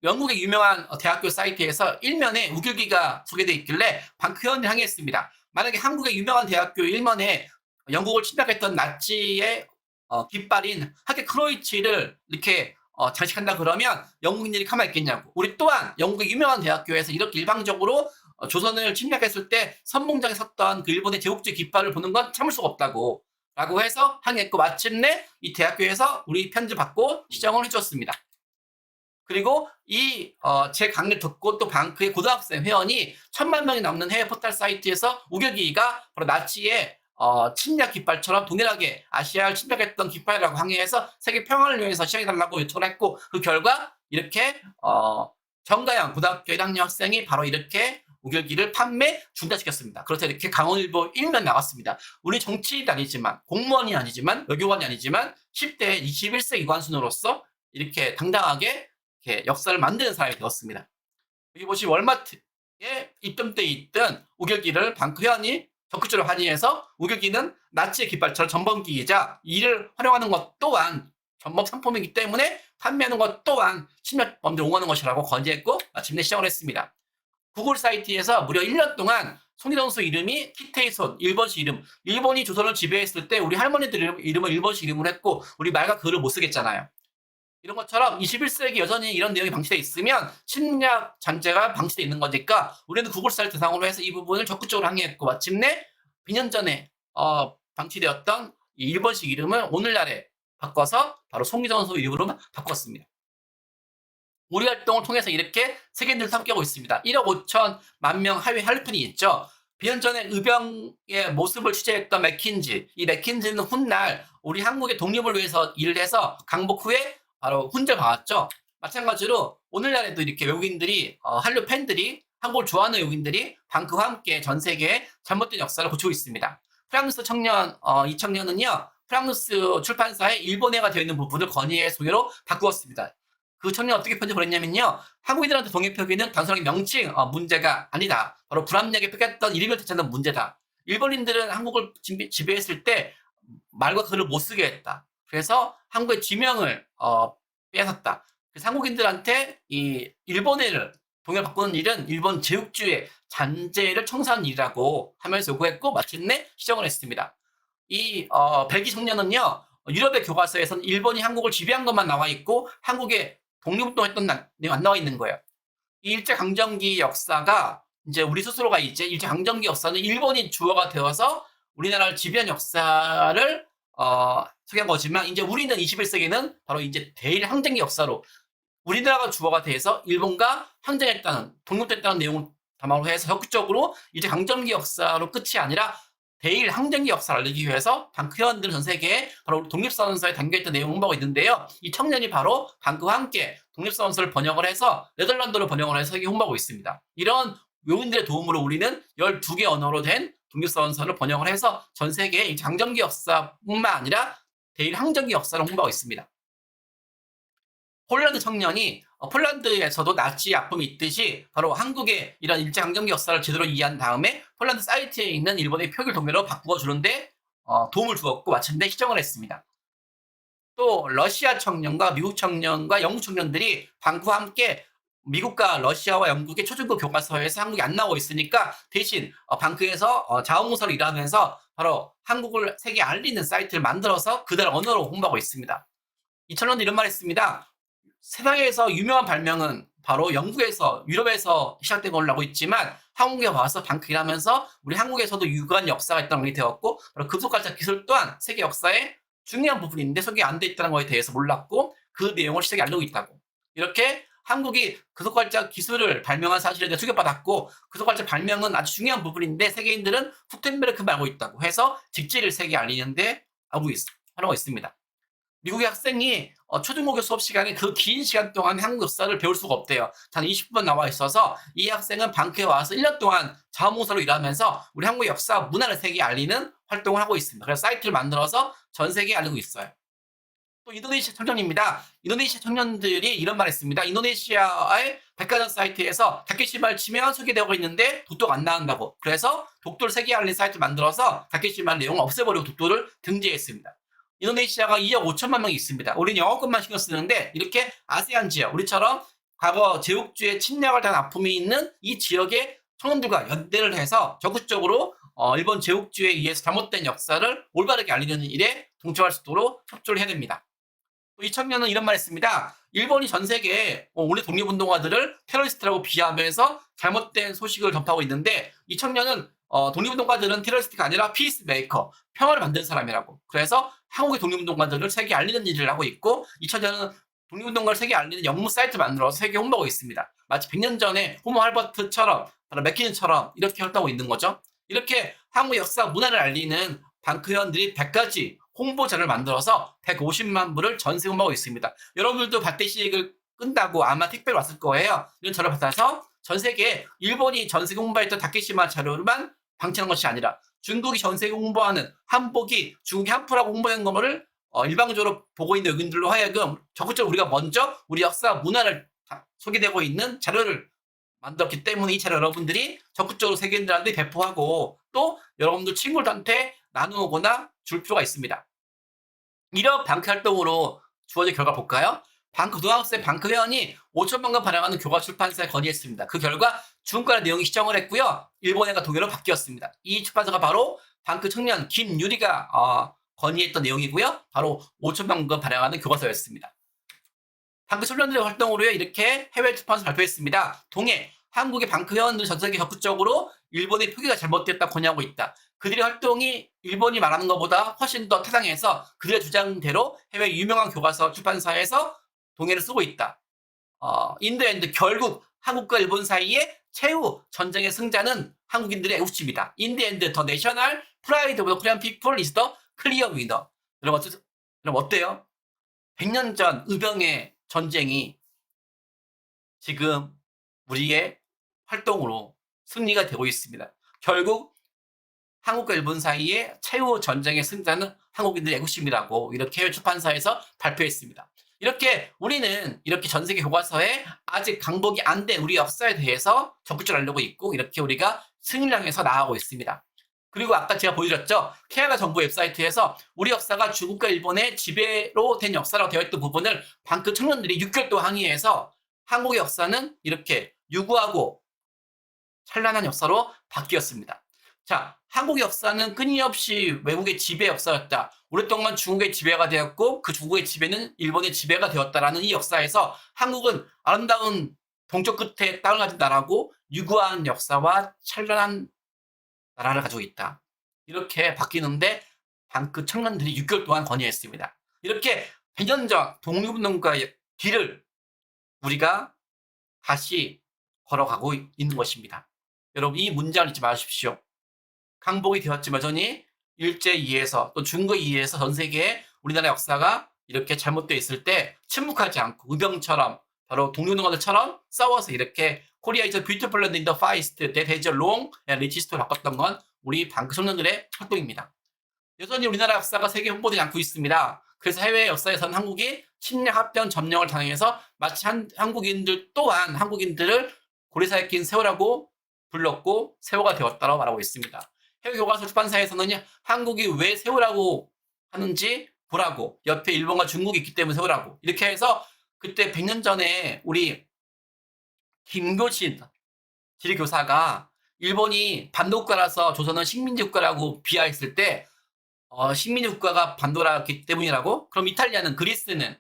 영국의 유명한 대학교 사이트에서 일면에 우길기가 소개되어 있길래 방크현을 항의했습니다. 만약에 한국의 유명한 대학교 일면에 영국을 침략했던 나치의 깃발인 하게 크로이츠를 이렇게 장식한다 그러면 영국인들이 가만히 있겠냐고. 우리 또한 영국의 유명한 대학교에서 이렇게 일방적으로 조선을 침략했을 때 선봉장에 섰던 그 일본의 제국주의 깃발을 보는 건 참을 수가 없다고 라고 해서 항의했고, 마침내 이 대학교에서 우리 편지 받고 시정을 해줬습니다. 그리고 제 강의를 듣고 또 방크의 고등학생 회원이 1000만 명이 넘는 해외 포털 사이트에서 우겨기가 바로 나치의 침략 깃발처럼 동일하게 아시아를 침략했던 깃발이라고 항의해서 세계 평화를 위해서 시작해달라고 요청을 했고, 그 결과 이렇게 정가영 고등학교 1학년 학생이 바로 이렇게 우겨기를 판매 중단시켰습니다. 그래서 이렇게 강원일보 1면 나왔습니다. 우리 정치인이 아니지만, 공무원이 아니지만, 외교관이 아니지만 10대 21세 이관순으로서 이렇게 당당하게 이렇게 역사를 만드는 사람이 되었습니다. 여기 보시면 월마트에 입점돼 있던 우겨기를 방크현이 적극적으로 환희해서, 우겨기는 나치의 깃발처럼 전범기이자 이를 활용하는 것 또한 전범 상품이기 때문에 판매하는 것 또한 침략범죄를 옹호하는 것이라고 건의했고, 마침내 시정을 했습니다. 구글 사이트에서 무려 1년 동안 송희정수 이름이 키테이손, 일본식 이름, 일본이 조선을 지배했을 때 우리 할머니들 이름을 일본식 이름으로 했고 우리 말과 글을 못 쓰겠잖아요. 이런 것처럼 21세기 여전히 이런 내용이 방치되어 있으면 침략 잔재가 방치되어 있는 거니까 우리는 구글 사이트 대상으로 해서 이 부분을 적극적으로 항의했고, 마침내 2년 전에 방치되었던 이 일본식 이름을 오늘날에 바꿔서 바로 송희정수 이름으로 바꿨습니다. 우리 활동을 통해서 이렇게 세계인들을 함께하고 있습니다. 1억 5천만 명 하위 할리편이 있죠. 비년 전에 의병의 모습을 취재했던 맥킨지, 이 맥킨지는 훗날 우리 한국의 독립을 위해서 일을 해서 강복 후에 바로 훈제를 받았죠. 마찬가지로 오늘날에도 이렇게 외국인들이 한류 팬들이, 한국을 좋아하는 외국인들이 방크와 함께 전 세계에 잘못된 역사를 고치고 있습니다. 프랑스 청년 이 청년은요, 프랑스 출판사에 일본어가 되어 있는 부분을 건의의 소개로 바꾸었습니다. 그 청년 어떻게 편집을 했냐면요, 한국인들한테 동해 표기는 단순하게 명칭 문제가 아니다. 바로 불합리하게 표기했던 이름을 되찾는 문제다. 일본인들은 한국을 지배했을 때 말과 글을 못 쓰게 했다. 그래서 한국의 지명을 빼앗았다. 그래서 한국인들한테 이 일본어를 동해를 바꾸는 일은 일본 제국주의 잔재를 청산한 일이라고 하면서 요구했고, 마침내 시정을 했습니다. 이 벨기 청년은요, 유럽의 교과서에서는 일본이 한국을 지배한 것만 나와 있고 한국의 독립운동했던 내용 안 나와 있는 거예요. 이 일제강점기 역사가 이제 우리 스스로가 이제 일제강점기 역사는 일본이 주어가 되어서 우리나라를 지배한 역사를 소개한 거지만, 이제 우리는 21세기는 바로 이제 대일 항쟁기 역사로 우리나라가 주어가 돼서 일본과 항쟁했다는, 독립됐다는 내용을 담아로 해서 적극적으로 이제 강점기 역사로 끝이 아니라 대일 항쟁기 역사를 알리기 위해서 방크 회원들은 전 세계에 바로 독립선언서에 담겨있던 내용을 홍보하고 있는데요. 이 청년이 바로 방크와 함께 독립선언서를 번역을 해서 네덜란드로 번역을 해서 세계 홍보하고 있습니다. 이런 외국인들의 도움으로 우리는 12개 언어로 된 독립선언서를 번역을 해서 전 세계에 강점기 역사뿐만 아니라 대일 항쟁기 역사를 홍보하고 있습니다. 폴란드 청년이 폴란드에서도 나치 아픔이 있듯이 바로 한국의 이런 일제강점기 역사를 제대로 이해한 다음에 폴란드 사이트에 있는 일본의 표기를 동해로 바꾸어 주는데 도움을 주었고, 마침내 시정을 했습니다. 또 러시아 청년과 미국 청년과 영국 청년들이 방크와 함께 미국과 러시아와 영국의 초중고 교과서에서 한국이 안 나오고 있으니까 대신 방크에서 자원봉사로 일하면서 바로 한국을 세계에 알리는 사이트를 만들어서 그들 언어로 홍보하고 있습니다. 2000년도 이런 말 했습니다. 세상에서 유명한 발명은 바로 영국에서 유럽에서 시작된 걸로 알고 있지만 한국에 와서 방크 일하면서 우리 한국에서도 유구한 역사가 있다는 걸 되었고 바로 금속발전 기술 또한 세계 역사의 중요한 부분인데 소개 안 돼 있다는 것에 대해서 몰랐고 그 내용을 시작에 알리고 있다고. 이렇게 한국이 금속발전 기술을 발명한 사실에 대해 충격받았고 금속발전 발명은 아주 중요한 부분인데 세계인들은 구텐베르크만 알고 있다고 해서 직지를 세계에 알리는데 하고 있습니다. 미국의 학생이 초중고교 수업 시간에 그 긴 시간 동안 한국 역사를 배울 수가 없대요. 단 20분 나와 있어서 이 학생은 방크에 와서 1년 동안 자원봉사로 일하면서 우리 한국의 역사, 문화를 세계에 알리는 활동을 하고 있습니다. 그래서 사이트를 만들어서 전 세계에 알리고 있어요. 또 인도네시아 청년입니다. 인도네시아 청년들이 이런 말 했습니다. 인도네시아의 백화점 사이트에서 다케시마를 치면 소개되고 있는데 독도가 안 나온다고. 그래서 독도를 세계에 알린 사이트를 만들어서 다케시마 내용을 없애버리고 독도를 등재했습니다. 인도네시아가 2억 5천만 명이 있습니다. 우리는 영어권만 신경 쓰는데 이렇게 아세안 지역, 우리처럼 과거 제국주의 침략을 당한 아픔이 있는 이 지역의 청년들과 연대를 해서 적극적으로 일본 제국주의에 의해서 잘못된 역사를 올바르게 알리는 일에 동참할 수 있도록 협조를 해야 됩니다. 또 2000년은 이런 말 했습니다. 일본이 전 세계에 우리 독립운동가들을 테러리스트라고 비하하면서 잘못된 소식을 전파하고 있는데 2000년은 독립운동가들은 테러리스트가 아니라 피스메이커, 평화를 만든 사람이라고. 그래서 한국의 독립운동가들을 세계에 알리는 일을 하고 있고 2000년은 독립운동가를 세계에 알리는 영문 사이트 만들어서 세계에 홍보하고 있습니다. 마치 100년 전에 호모 할버트처럼 맥키는처럼 이렇게 활동하고 있는 거죠. 이렇게 한국 역사 문화를 알리는 방크 회원들이 100가지 홍보자를 만들어서 150만 부를 전세 홍보하고 있습니다. 여러분들도 발대식을 끈다고 아마 택배를 왔을 거예요. 이런 자료를 받아서 전 세계에 일본이 전 세계 홍보했던 다케시마 자료만 방치한 것이 아니라 중국이 전 세계 홍보하는 한복이 중국이 한푸라고 홍보한 거를 일방적으로 보고 있는 의견들로 하여금 적극적으로 우리가 먼저 우리 역사 문화를 소개되고 있는 자료를 만들었기 때문에 이 자료 여러분들이 적극적으로 세계인들한테 배포하고 또 여러분들 친구들한테 나누거나 줄 필요가 있습니다. 이런 방크 활동으로 주어진 결과 볼까요? 고등학생 방크 회원이 5천만 권 발행하는 교과 출판사에 건의했습니다. 그 결과 중국과의 내용이 시정을 했고요. 일본해가 독일어로 바뀌었습니다. 이 출판사가 바로 방크 청년 김유리가 건의했던 내용이고요. 바로 5천만 권 발행하는 교과서였습니다. 방크 청년들의 활동으로 이렇게 해외 출판사 발표했습니다. 동해, 한국의 방크 회원들 전 세계 적극적으로 일본의 표기가 잘못됐다 권유하고 있다. 그들의 활동이 일본이 말하는 것보다 훨씬 더 타당해서 그들의 주장대로 해외 유명한 교과서 출판사에서 동해를 쓰고 있다. 인드엔드 결국 한국과 일본 사이에 최후 전쟁의 승자는 한국인들의 애국심이다. 인드엔드 더 내셔널 프라이드 오브 코리안 피플 이즈 더 클리어 위너. 여러분 어때요? 100년 전 의병의 전쟁이 지금 우리의 활동으로 승리가 되고 있습니다. 결국 한국과 일본 사이에 최후 전쟁의 승자는 한국인들의 애국심이라고 이렇게 해외 출판사에서 발표했습니다. 이렇게 우리는 이렇게 전 세계 교과서에 아직 강복이 안 된 우리 역사에 대해서 적극적으로 알려고 있고 이렇게 우리가 승리를 향해서 나아가고 있습니다. 그리고 아까 제가 보여드렸죠. 캐나다 정부 웹사이트에서 우리 역사가 중국과 일본의 지배로 된 역사라고 되어 있던 부분을 방크 청년들이 6개월 동안 항의해서 한국의 역사는 이렇게 유구하고 찬란한 역사로 바뀌었습니다. 자, 한국의 역사는 끊임없이 외국의 지배 역사였다. 오랫동안 중국의 지배가 되었고 그 중국의 지배는 일본의 지배가 되었다라는 이 역사에서 한국은 아름다운 동쪽 끝에 땅을 가진 나라고 유구한 역사와 찬란한 나라를 가지고 있다. 이렇게 바뀌는데 방크 청년들이 6개월 동안 건의했습니다. 이렇게 100년 전 독립운동가의 길을 우리가 다시 걸어가고 있는 것입니다. 여러분 이 문장을 잊지 마십시오. 강복이 되었지만 여전히 일제 이해에서 또 중국 이해에서 전 세계에 우리나라 역사가 이렇게 잘못되어 있을 때 침묵하지 않고 의병처럼 바로 독립운동가들처럼 싸워서 이렇게 코리아 is a beautiful land in the far east that has a long and rich history 바꿨던 건 우리 방크 청년들의 활동입니다. 여전히 우리나라 역사가 세계에 홍보되지 않고 있습니다. 그래서 해외 역사에서는 한국이 침략, 합병, 점령을 당해서 마치 한국인들 또한 한국인들을 고리사에 낀 세월하고 불렀고 세월가 되었다고 말하고 있습니다. 해외 교과서 출판사에서는 한국이 왜 세월하고 하는지 보라고 옆에 일본과 중국이 있기 때문에 세월하고 이렇게 해서 그때 100년 전에 우리 김교신 지리교사가 일본이 반도 국가라서 조선은 식민지 국가라고 비하했을 때 식민지 국가가 반도라기 때문이라고? 그럼 이탈리아는 그리스는?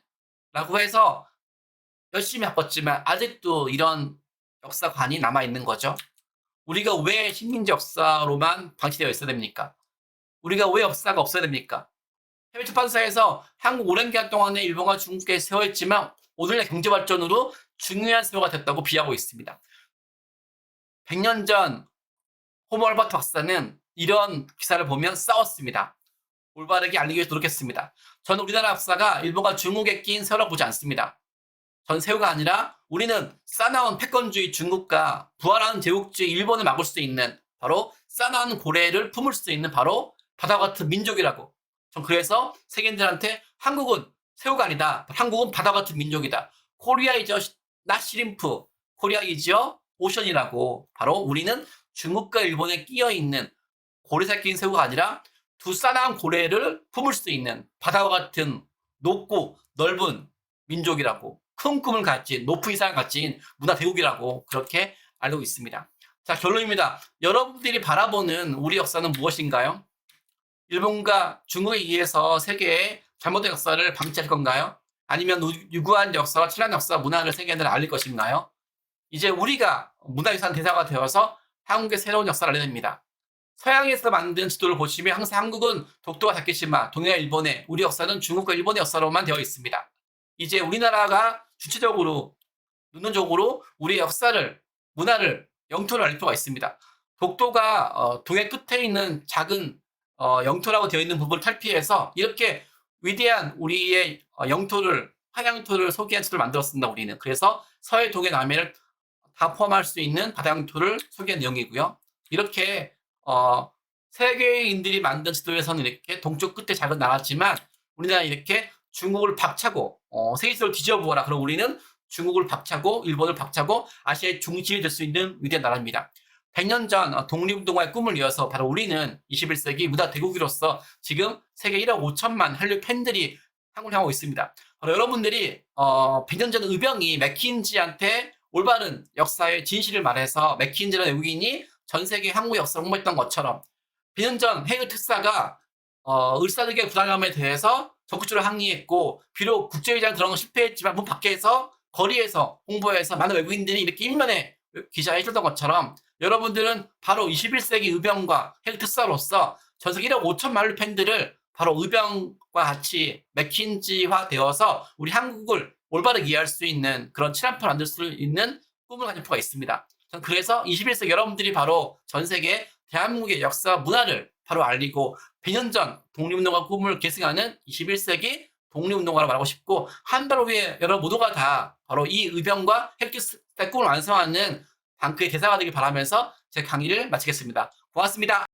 라고 해서 열심히 바꿨지만 아직도 이런 역사관이 남아있는 거죠. 우리가 왜 식민지 역사로만 방치되어 있어야 됩니까? 우리가 왜 역사가 없어야 됩니까? 해외 출판사에서 한국 오랜 기간 동안에 일본과 중국에 세워있지만 오늘날 경제발전으로 중요한 세워가 됐다고 비하하고 있습니다. 100년 전 호모 알버트 박사는 이런 기사를 보면 싸웠습니다. 올바르게 알리기 위해서 노력했습니다. 저는 우리나라 역사가 일본과 중국에 낀 세월라고 보지 않습니다. 전 세우가 아니라 우리는 싸나운 패권주의 중국과 부활하는 제국주의 일본을 막을 수 있는 바로 싸나운 고래를 품을 수 있는 바로 바다와 같은 민족이라고. 전 그래서 세계인들한테 한국은 새우가 아니다. 한국은 바다와 같은 민족이다. 코리아 이저 not shrimp, 코리아 이저 오션이라고. 바로 우리는 중국과 일본에 끼어 있는 고래살 낀 새우가 아니라 두 싸나운 고래를 품을 수 있는 바다와 같은 높고 넓은 민족이라고. 큰 꿈을 가진 높은 이상을 가진 문화 대국이라고 그렇게 알고 있습니다. 자, 결론입니다. 여러분들이 바라보는 우리 역사는 무엇인가요? 일본과 중국에 의해서 세계의 잘못된 역사를 방치할 건가요? 아니면 유구한 역사와 친한 역사, 문화를 세계인들에 알릴 것인가요? 이제 우리가 문화유산 대사가 되어서 한국의 새로운 역사를 알려야 됩니다. 서양에서 만든 지도를 보시면 항상 한국은 독도가 닿겠지만 동해와 일본의 우리 역사는 중국과 일본의 역사로만 되어 있습니다. 이제 우리나라가 주체적으로, 능동적으로 우리의 역사를, 문화를, 영토를 알릴 필요가 있습니다. 독도가 동해 끝에 있는 작은 영토라고 되어 있는 부분을 탈피해서 이렇게 위대한 우리의 영토를, 한양토를 소개한 지도를 만들었습니다. 우리는. 그래서 서해, 동해, 남해를 다 포함할 수 있는 바다 영토를 소개한 내용이고요. 이렇게 세계인들이 만든 지도에서는 이렇게 동쪽 끝에 작은 나라지만 우리나라 이렇게 중국을 박차고 세계 지도를 뒤져보아라. 그럼 우리는 중국을 박차고 일본을 박차고 아시아의 중심이 될 수 있는 위대한 나라입니다. 100년 전 독립운동가의 꿈을 이어서 바로 우리는 21세기 문화 대국으로서 지금 세계 1억 5천만 한류 팬들이 한국을 향하고 있습니다. 바로 여러분들이 100년 전 의병이 맥킨지한테 올바른 역사의 진실을 말해서 맥킨지라는 외국인이 전 세계 한국 역사를 홍보했던 것처럼 100년 전 해외 특사가 을사득의 불안함에 대해서 적극적으로 항의했고 비록 국제회장 들어간 건 실패했지만 문 밖에서 거리에서 홍보해서 많은 외국인들이 이렇게 일면에 기사해 줬던 것처럼 여러분들은 바로 21세기 의병과 해외 특사로서 전 세계 1억 5천만 한류 팬들을 바로 의병과 같이 맥킨지화 되어서 우리 한국을 올바르게 이해할 수 있는 그런 칠한편 만들 수 있는 꿈을 가질 필요가 있습니다. 전 그래서 21세기 여러분들이 바로 전 세계 대한민국의 역사 문화를 바로 알리고 100년 전 독립운동가 꿈을 계승하는 21세기 독립운동가라고 말하고 싶고 한 발 후에 여러분 모두가 다 바로 이 의병과 핵기술의 꿈을 완성하는 방크의 대사가 되길 바라면서 제 강의를 마치겠습니다. 고맙습니다.